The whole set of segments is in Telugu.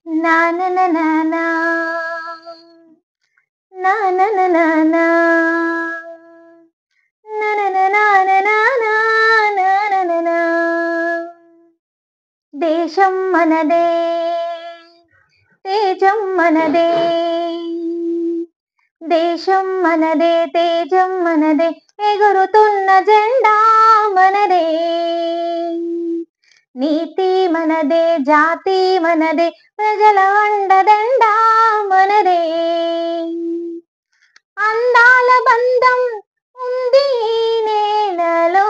నా నా నా నా నా. నా నా నా నా నా. నా నా నా నా నా నా నా. నా నా నా నా. దేశం మనదే, తేజం మనదే. దేశం మనదే, తేజం మనదే. ఎగురుతున్న జెండా మనదే. నీతి మనదే, జాతి మనదే. ప్రజల అండదండ మనదే. అందాల బంధం ఉంది ఈ నేలలో.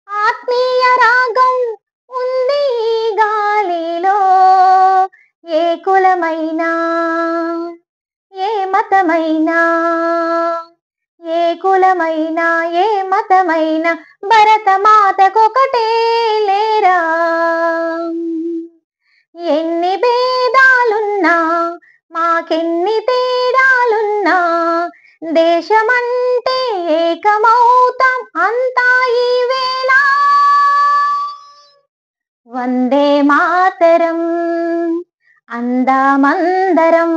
ఆత్మీయ రాగం ఉంది ఈ గాలిలో. ఏ కులమైనా, ఏ మతమైనా, ఏ కులమైనా, ఏ మతమైనా భరతమాతకొకటే లేరా. ఎన్ని భేదాలున్నా, మాకెన్ని తేడాలున్నా, దేశమంటే ఏకమౌతాం అంతా ఈ వేళ. వందే మాతరం అందామందరం.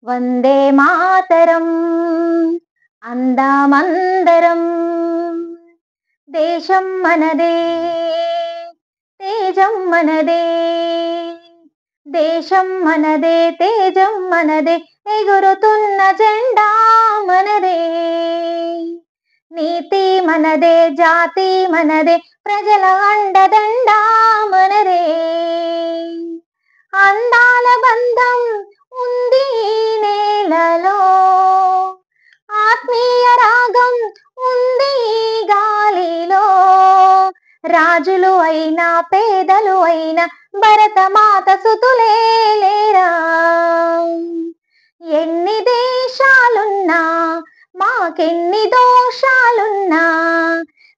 వందే మాతరం అందామందరం. దేశం మనదే, తేజం మనదే. దేశం మనదే, తేజం మనదే. ఎగురుతున్న జెండా మనదే. నీతి మనదే, జాతి మనదే. ప్రజల అండదండ మనదే. అందాల బంధం ఉంది ఈ నేలలో. ఆత్మీయ రాగం ఉంది ఈ గాలిలో. రాజులు అయినా, పేదలు అయినా భరతమాత సుతులే లేరా. ఎన్ని దేశాలున్నా, మాకెన్ని దోషాలున్నా,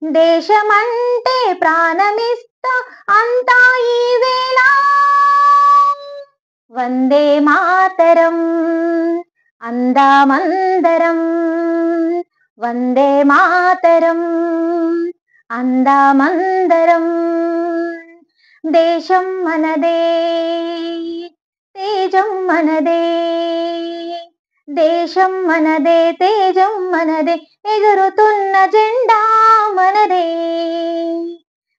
దేశమంటే ప్రాణమిస్తా అంతా ఈ వేళ. వందే మాతరం అందామందరం. వందే మాతరం అందామందరం. దేశం మనదే, తేజం మనదే. దేశం మనదే, తేజం మనదే. ఎగురుతున్న జెండా మనదే.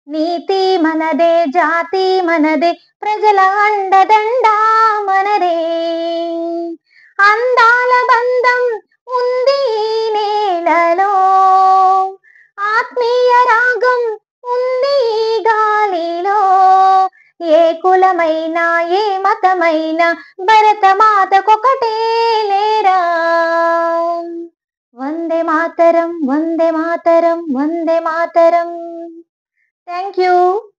నీతి మనదే, జాతి మనదే. ప్రజల అండదండ మనదే. అందాల బంధం ఉంది ఈ నేలలో. ఆత్మీయ రాగం ఉంది ఈ గాలిలో. ఏ కులమైనా, ఏ మతమైనా భరతమాతకొకటే లేరా. వందే మాతరం, వందే మాతరం, వందే మాతరం. Thank you.